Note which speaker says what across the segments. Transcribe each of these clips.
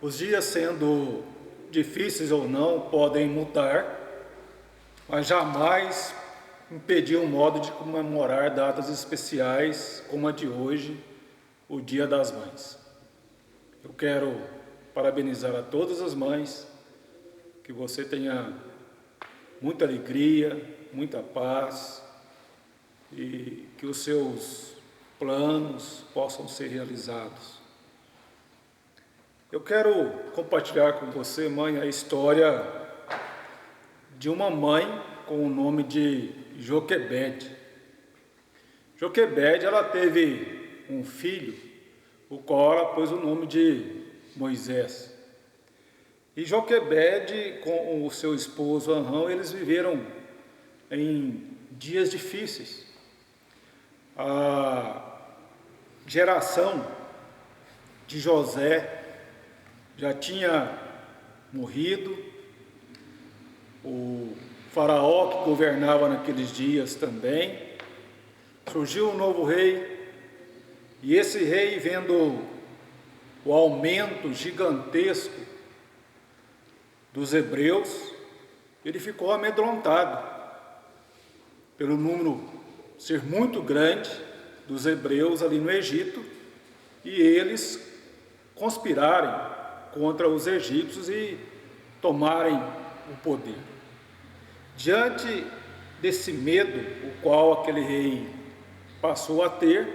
Speaker 1: Os dias, sendo difíceis ou não, podem mudar, mas jamais impedir o modo de comemorar datas especiais como a de hoje, o Dia das Mães. Eu quero parabenizar a todas as mães, que você tenha muita alegria, muita paz e que os seus planos possam ser realizados. Eu quero compartilhar com você, mãe, a história de uma mãe com o nome de Joquebede. Joquebede, ela teve um filho, o qual ela pôs o nome de Moisés. E Joquebede, com o seu esposo Anrão, eles viveram em dias difíceis. A geração de José já tinha morrido, o faraó que governava naqueles dias também. Surgiu um novo rei, e esse rei, vendo o aumento gigantesco dos hebreus, ele ficou amedrontado pelo número ser muito grande dos hebreus ali no Egito, e eles conspirarem contra os egípcios e tomarem o poder. Diante desse medo, o qual aquele rei passou a ter,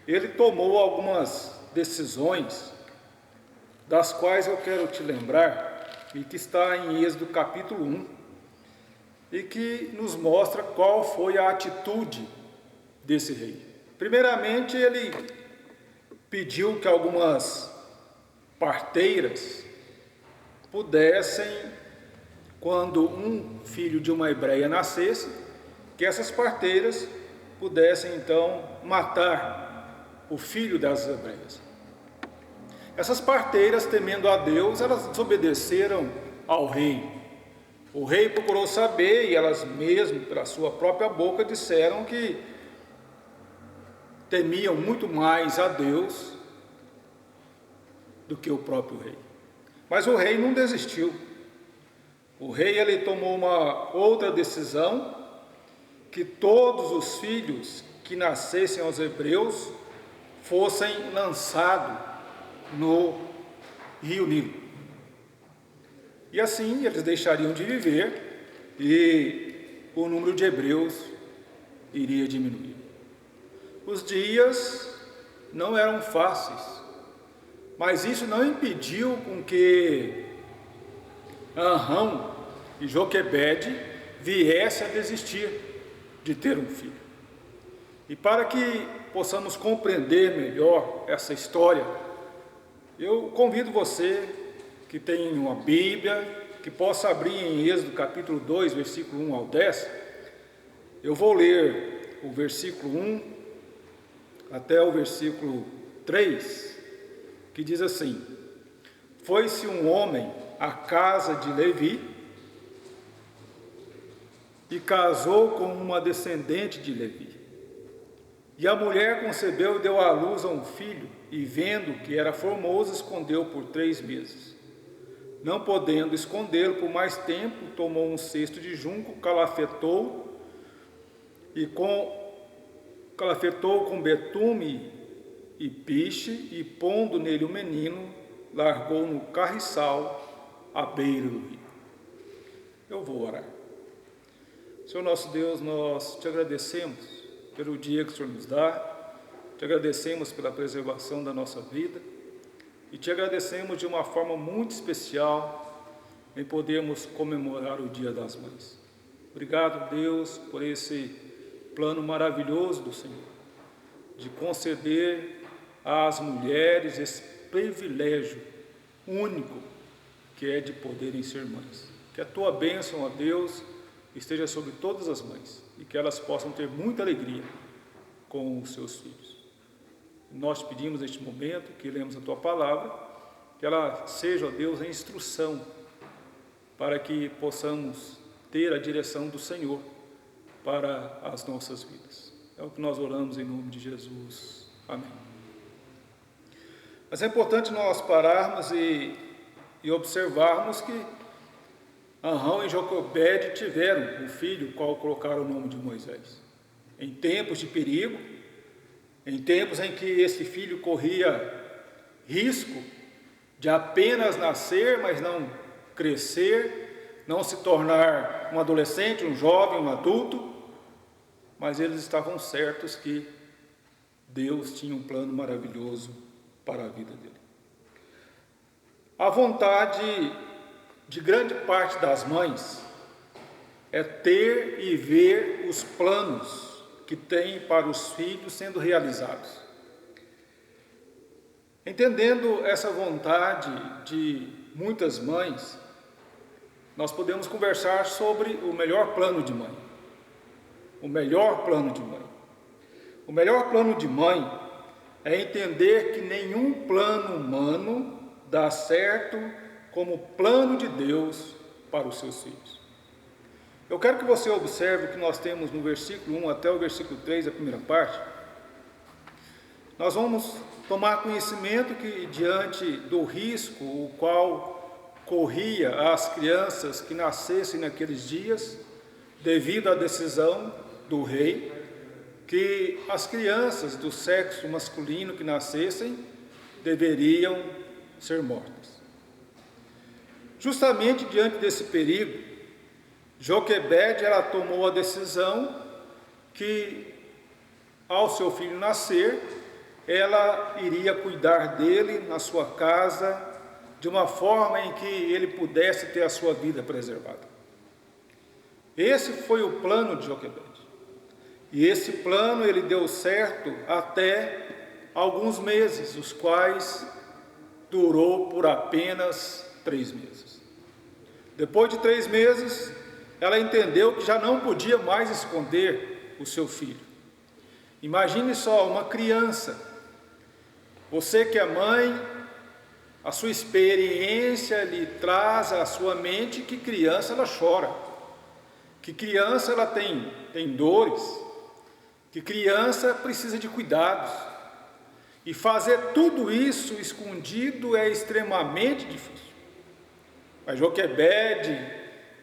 Speaker 1: ele tomou algumas decisões, das quais eu quero te lembrar, e que está em Êxodo capítulo 1, e que nos mostra qual foi a atitude desse rei. Primeiramente, ele pediu que algumas parteiras pudessem, quando um filho de uma hebreia nascesse, que essas parteiras pudessem então matar o filho das hebreias. Essas parteiras, temendo a Deus, elas desobedeceram ao rei. O rei procurou saber, e elas mesmas, pela sua própria boca, disseram que temiam muito mais a Deus do que o próprio rei. Mas o rei não desistiu. O rei, ele tomou uma outra decisão, que todos os filhos que nascessem aos hebreus fossem lançados no rio Nilo. E assim eles deixariam de viver e o número de hebreus iria diminuir. Os dias não eram fáceis, mas isso não impediu com que Anrão e Joquebede viessem a desistir de ter um filho. E para que possamos compreender melhor essa história, eu convido você que tem uma Bíblia, que possa abrir em Êxodo capítulo 2, versículo 1 ao 10. Eu vou ler o versículo 1 até o versículo 3, que diz assim: Foi-se um homem à casa de Levi e casou com uma descendente de Levi. E a mulher concebeu e deu à luz a um filho, e vendo que era formoso, escondeu por 3 meses. Não podendo escondê-lo por mais tempo, tomou um cesto de junco, calafetou com betume e piche, e pondo nele o menino, largou no carriçal à beira do rio. Eu vou orar. Senhor nosso Deus, nós te agradecemos pelo dia que o Senhor nos dá, te agradecemos pela preservação da nossa vida e te agradecemos de uma forma muito especial em podermos comemorar o Dia das Mães. Obrigado, Deus, por esse plano maravilhoso do Senhor, de conceder às mulheres esse privilégio único que é de poderem ser mães. Que a tua bênção, ó Deus, esteja sobre todas as mães e que elas possam ter muita alegria com os seus filhos. Nós te pedimos neste momento que lemos a tua palavra, que ela seja, ó Deus, a instrução para que possamos ter a direção do Senhor para as nossas vidas. É o que nós oramos em nome de Jesus. Amém. Mas é importante nós pararmos e e observarmos que Arão e Joquebede tiveram um filho, qual colocaram o nome de Moisés. Em tempos de perigo, em tempos em que esse filho corria risco de apenas nascer, mas não crescer, não se tornar um adolescente, um jovem, um adulto, mas eles estavam certos que Deus tinha um plano maravilhoso para a vida dele. A vontade de grande parte das mães é ter e ver os planos que têm para os filhos sendo realizados. Entendendo essa vontade de muitas mães, nós podemos conversar sobre o melhor plano de mãe. O melhor plano de mãe. O melhor plano de mãe é entender que nenhum plano humano dá certo como plano de Deus para os seus filhos. Eu quero que você observe o que nós temos no versículo 1 até o versículo 3, a primeira parte. Nós vamos tomar conhecimento que, diante do risco o qual corria as crianças que nascessem naqueles dias, devido à decisão do rei, que as crianças do sexo masculino que nascessem deveriam ser mortas. Justamente diante desse perigo, Joquebede, ela tomou a decisão que, ao seu filho nascer, ela iria cuidar dele na sua casa, de uma forma em que ele pudesse ter a sua vida preservada. Esse foi o plano de Joquebede. E esse plano ele deu certo até alguns meses, os quais durou por apenas 3 meses. Depois de 3 meses, ela entendeu que já não podia mais esconder o seu filho. Imagine só, uma criança, você que é mãe, a sua experiência lhe traz à sua mente que criança ela chora, que criança ela tem dores, que criança precisa de cuidados, e fazer tudo isso escondido é extremamente difícil. Mas Joquebede,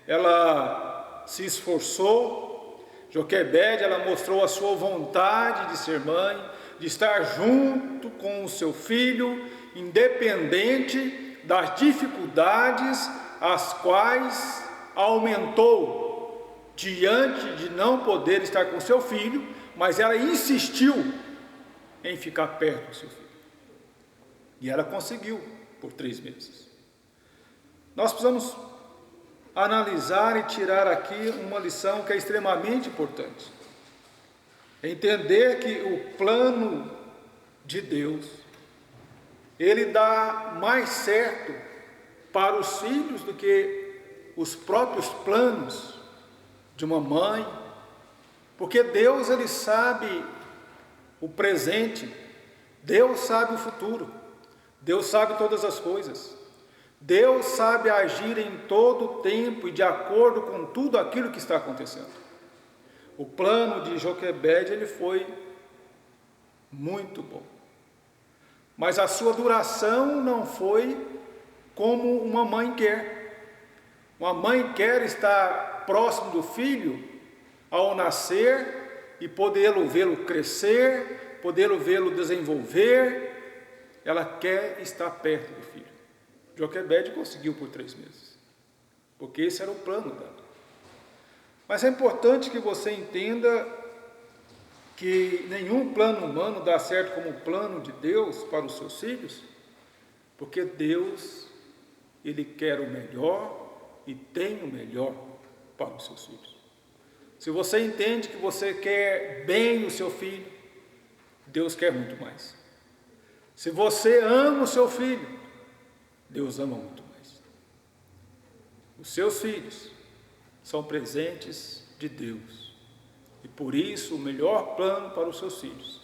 Speaker 1: ela se esforçou, Joquebede, ela mostrou a sua vontade de ser mãe, de estar junto com o seu filho, independente das dificuldades as quais aumentou diante de não poder estar com seu filho, mas ela insistiu em ficar perto do seu filho. E ela conseguiu por 3 meses. Nós precisamos analisar e tirar aqui uma lição que é extremamente importante. Entender que o plano de Deus, ele dá mais certo para os filhos do que os próprios planos de uma mãe, porque Deus ele sabe o presente, Deus sabe o futuro, Deus sabe todas as coisas, Deus sabe agir em todo o tempo e de acordo com tudo aquilo que está acontecendo. O plano de Joquebede ele foi muito bom, mas a sua duração não foi como uma mãe quer. Uma mãe quer estar próximo do filho ao nascer e podê-lo vê-lo crescer, podê-lo vê-lo desenvolver. Ela quer estar perto do filho. Joquebede conseguiu por 3 meses, porque esse era o plano dela. Mas é importante que você entenda que nenhum plano humano dá certo como o plano de Deus para os seus filhos, porque Deus, ele quer o melhor e tem o melhor para os seus filhos. Se você entende que você quer bem o seu filho, Deus quer muito mais. Se você ama o seu filho, Deus ama muito mais. Os seus filhos são presentes de Deus, e por isso o melhor plano para os seus filhos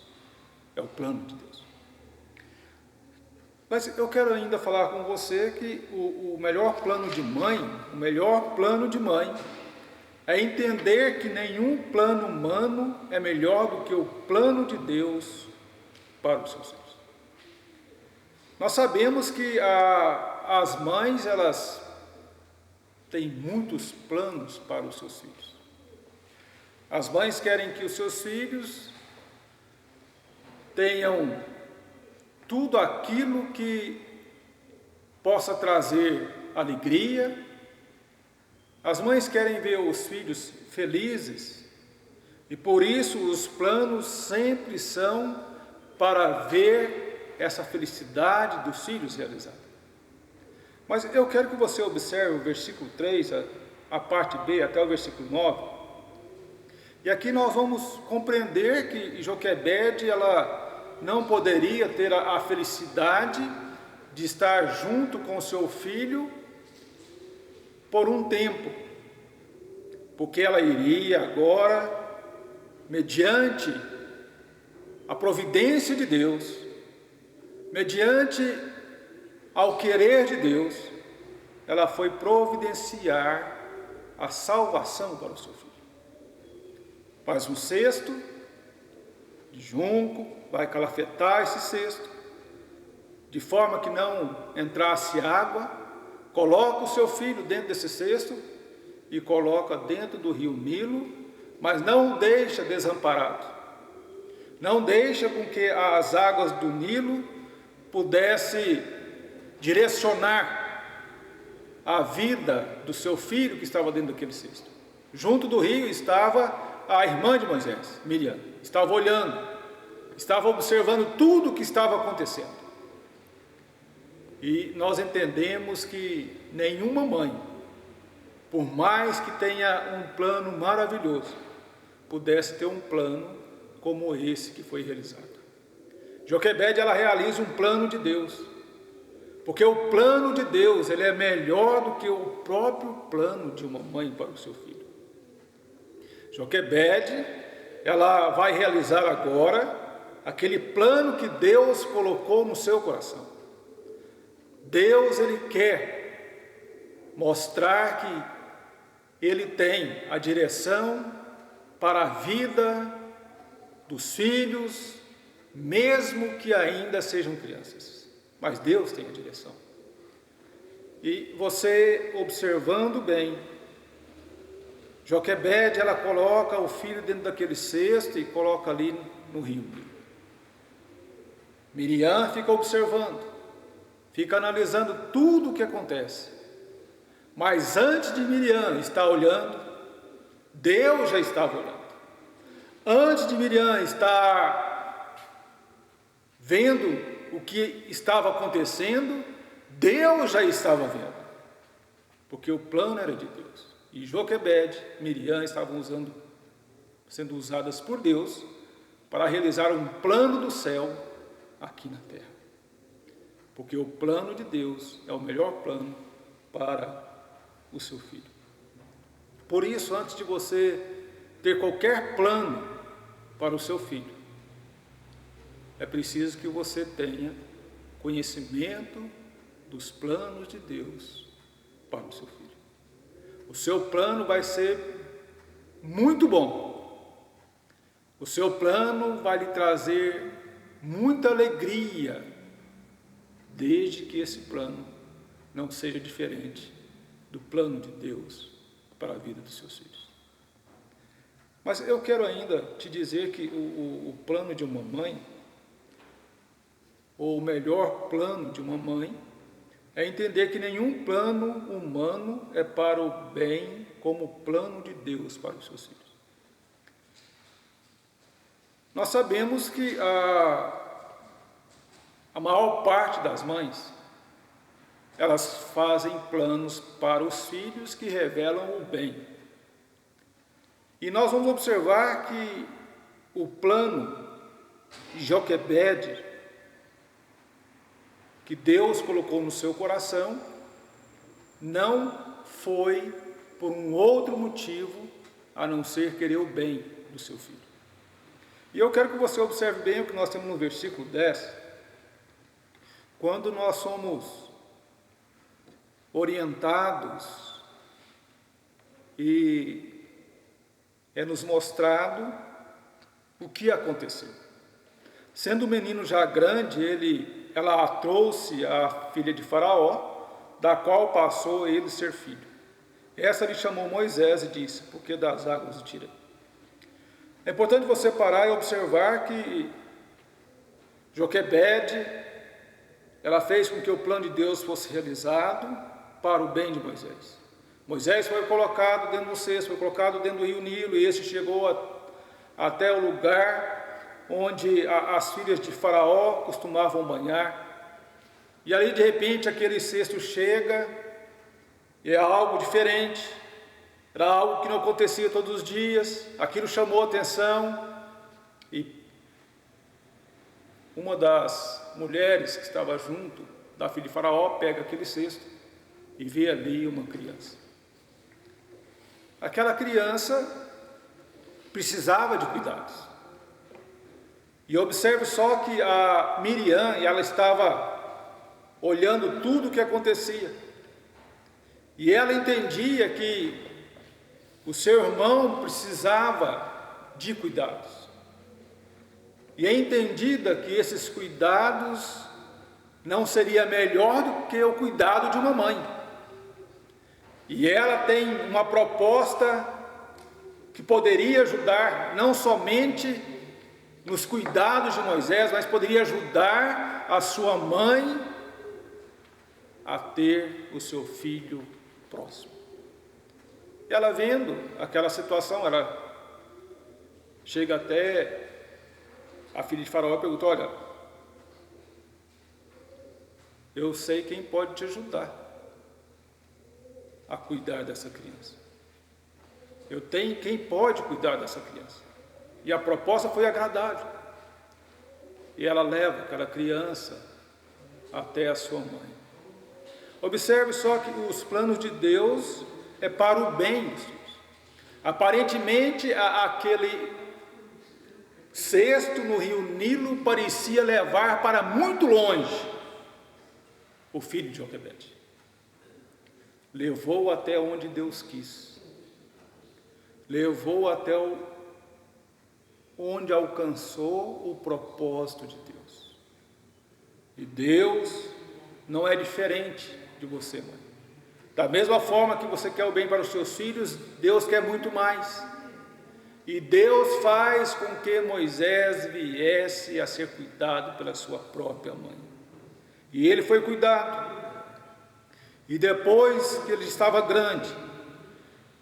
Speaker 1: é o plano de Deus. Mas eu quero ainda falar com você que o melhor plano de mãe, é entender que nenhum plano humano é melhor do que o plano de Deus para os seus filhos. Nós sabemos que as mães, elas têm muitos planos para os seus filhos. As mães querem que os seus filhos tenham tudo aquilo que possa trazer alegria. As mães querem ver os filhos felizes e por isso os planos sempre são para ver essa felicidade dos filhos realizada. Mas eu quero que você observe o versículo 3, a parte B até o versículo 9. E aqui nós vamos compreender que Joquebede, ela não poderia ter a felicidade de estar junto com seu filho por um tempo, porque ela iria agora, mediante a providência de Deus, mediante ao querer de Deus, ela foi providenciar a salvação para o seu filho. Faz um cesto de junco, vai calafetar esse cesto, de forma que não entrasse água, coloca o seu filho dentro desse cesto e coloca dentro do rio Nilo, mas não o deixa desamparado. Não deixa com que as águas do Nilo pudesse direcionar a vida do seu filho que estava dentro daquele cesto. Junto do rio estava a irmã de Moisés, Miriam, estava olhando, estava observando tudo o que estava acontecendo. E nós entendemos que nenhuma mãe, por mais que tenha um plano maravilhoso, pudesse ter um plano como esse que foi realizado. Joquebede, ela realiza um plano de Deus, porque o plano de Deus, ele é melhor do que o próprio plano de uma mãe para o seu filho. Joquebede, ela vai realizar agora aquele plano que Deus colocou no seu coração. Deus, ele quer mostrar que ele tem a direção para a vida dos filhos, mesmo que ainda sejam crianças. Mas Deus tem a direção. E você observando bem, Joquebede, ela coloca o filho dentro daquele cesto e coloca ali no rio. Miriam fica observando, fica analisando tudo o que acontece. Mas antes de Miriam estar olhando, Deus já estava olhando. Antes de Miriam estar vendo o que estava acontecendo, Deus já estava vendo, porque o plano era de Deus. E Joquebede, Miriam estavam sendo usadas por Deus para realizar um plano do céu aqui na terra. Porque o plano de Deus é o melhor plano para o seu filho. Por isso, antes de você ter qualquer plano para o seu filho, é preciso que você tenha conhecimento dos planos de Deus para o seu filho. O seu plano vai ser muito bom. O seu plano vai lhe trazer muita alegria, desde que esse plano não seja diferente do plano de Deus para a vida dos seus filhos. Mas eu quero ainda te dizer que o plano de uma mãe, ou o melhor plano de uma mãe, é entender que nenhum plano humano é para o bem como o plano de Deus para os seus filhos. Nós sabemos que a maior parte das mães, elas fazem planos para os filhos que revelam o bem. E nós vamos observar que o plano de Joquebede, que Deus colocou no seu coração, não foi por um outro motivo a não ser querer o bem do seu filho. E eu quero que você observe bem o que nós temos no versículo 10, quando nós somos orientados e é nos mostrado o que aconteceu. Sendo o menino já grande, ele ela trouxe a filha de Faraó, da qual passou ele ser filho. Essa lhe chamou Moisés e disse: por que das águas o tirei? É importante você parar e observar que Joquebede, ela fez com que o plano de Deus fosse realizado para o bem de Moisés. Moisés foi colocado dentro do cesto, foi colocado dentro do rio Nilo, e esse chegou até o lugar onde as filhas de Faraó costumavam banhar. E ali de repente aquele cesto chega, e é algo diferente, era algo que não acontecia todos os dias. Aquilo chamou a atenção, e uma das mulheres que estava junto da filha de Faraó pega aquele cesto e vê ali uma criança. Aquela criança precisava de cuidados. E observe só que a Miriam, ela estava olhando tudo o que acontecia, e ela entendia que o seu irmão precisava de cuidados, e é entendida que esses cuidados não seria melhor do que o cuidado de uma mãe. E ela tem uma proposta que poderia ajudar não somente nos cuidados de Moisés, mas poderia ajudar a sua mãe a ter o seu filho próximo. E ela, vendo aquela situação, ela chega até a filha de Faraó e pergunta: olha, eu sei quem pode te ajudar a cuidar dessa criança. Eu tenho quem pode cuidar dessa criança. E a proposta foi agradável. E ela leva aquela criança até a sua mãe. Observe só que os planos de Deus é para o bem dos filhos. Aparentemente, aquele cesto no rio Nilo parecia levar para muito longe o filho de Joquebede. Levou até onde Deus quis. Levou até onde alcançou o propósito de Deus. E Deus não é diferente de você, mãe. Da mesma forma que você quer o bem para os seus filhos, Deus quer muito mais. E Deus faz com que Moisés viesse a ser cuidado pela sua própria mãe. E ele foi cuidado. E depois que ele estava grande,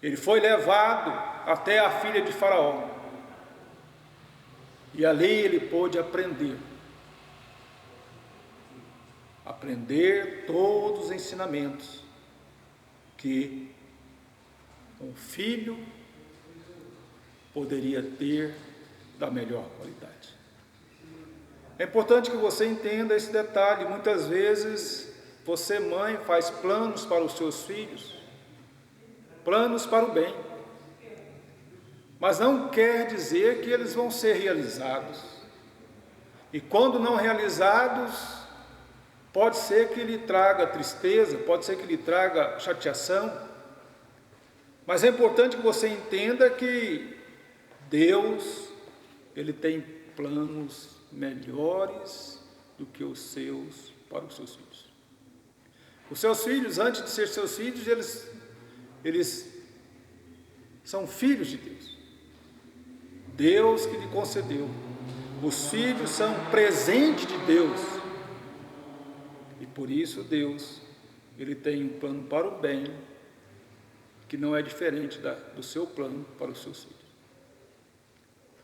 Speaker 1: ele foi levado até a filha de Faraó. E ali ele pôde aprender todos os ensinamentos que um filho poderia ter da melhor qualidade. É importante que você entenda esse detalhe. Muitas vezes você, mãe, faz planos para os seus filhos, planos para o bem, mas não quer dizer que eles vão ser realizados. E quando não realizados, pode ser que lhe traga tristeza, pode ser que lhe traga chateação, mas é importante que você entenda que Deus, Ele tem planos melhores do que os seus para os seus filhos. Os seus filhos, antes de ser seus filhos, eles são filhos de Deus. Deus que lhe concedeu. Os filhos são presente de Deus. E por isso Deus, Ele tem um plano para o bem, que não é diferente do seu plano para os seus filhos.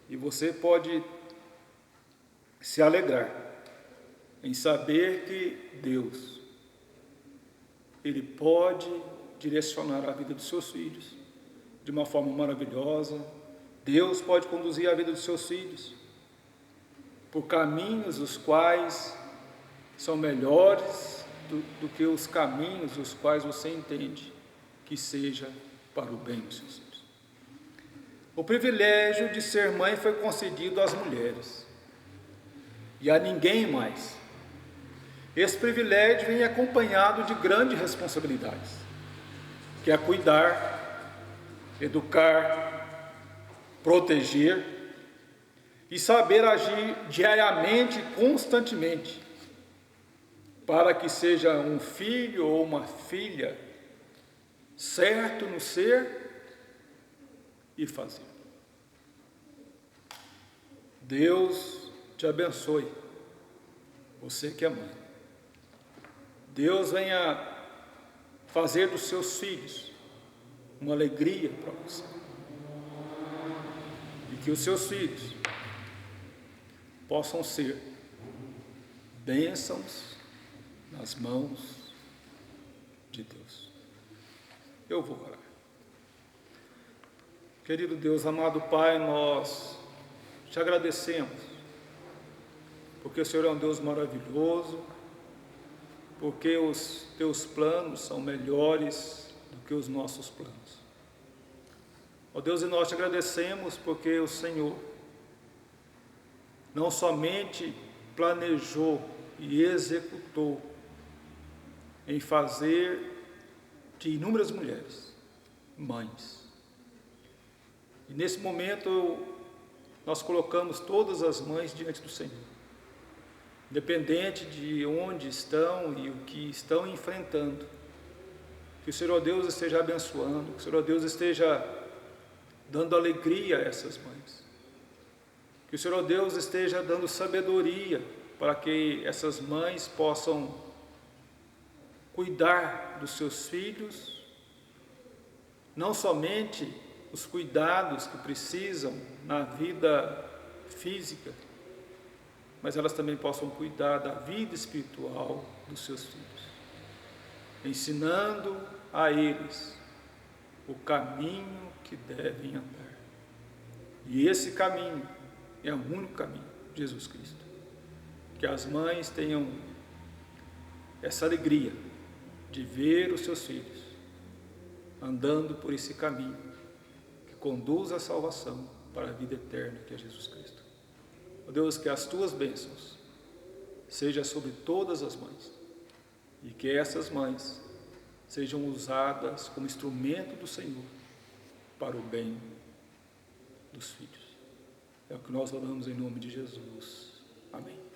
Speaker 1: E você pode se alegrar em saber que Deus, Ele pode direcionar a vida dos seus filhos de uma forma maravilhosa. Deus pode conduzir a vida dos seus filhos por caminhos os quais são melhores do que os caminhos os quais você entende que seja para o bem dos seus filhos. O privilégio de ser mãe foi concedido às mulheres e a ninguém mais. Esse privilégio vem acompanhado de grandes responsabilidades, que é cuidar, educar, proteger e saber agir diariamente, constantemente, para que seja um filho ou uma filha certo no ser e fazer. Deus te abençoe, você que é mãe. Deus venha fazer dos seus filhos uma alegria para você. E que os seus filhos possam ser bênçãos nas mãos de Deus. Eu vou orar. Querido Deus, amado Pai, nós te agradecemos, porque o Senhor é um Deus maravilhoso, porque os teus planos são melhores do que os nossos planos. Ó Deus, e nós te agradecemos porque o Senhor não somente planejou e executou em fazer de inúmeras mulheres mães. E nesse momento nós colocamos todas as mães diante do Senhor, independente de onde estão e o que estão enfrentando. Que o Senhor Deus esteja abençoando, que o Senhor Deus esteja dando alegria a essas mães. Que o Senhor Deus esteja dando sabedoria para que essas mães possam cuidar dos seus filhos, não somente os cuidados que precisam na vida física, mas elas também possam cuidar da vida espiritual dos seus filhos, ensinando a eles o caminho que devem andar. E esse caminho é o único caminho, Jesus Cristo. Que as mães tenham essa alegria de ver os seus filhos andando por esse caminho que conduz à salvação para a vida eterna, que é Jesus Cristo. Ó Deus, que as tuas bênçãos sejam sobre todas as mães e que essas mães sejam usadas como instrumento do Senhor para o bem dos filhos. É o que nós oramos em nome de Jesus. Amém.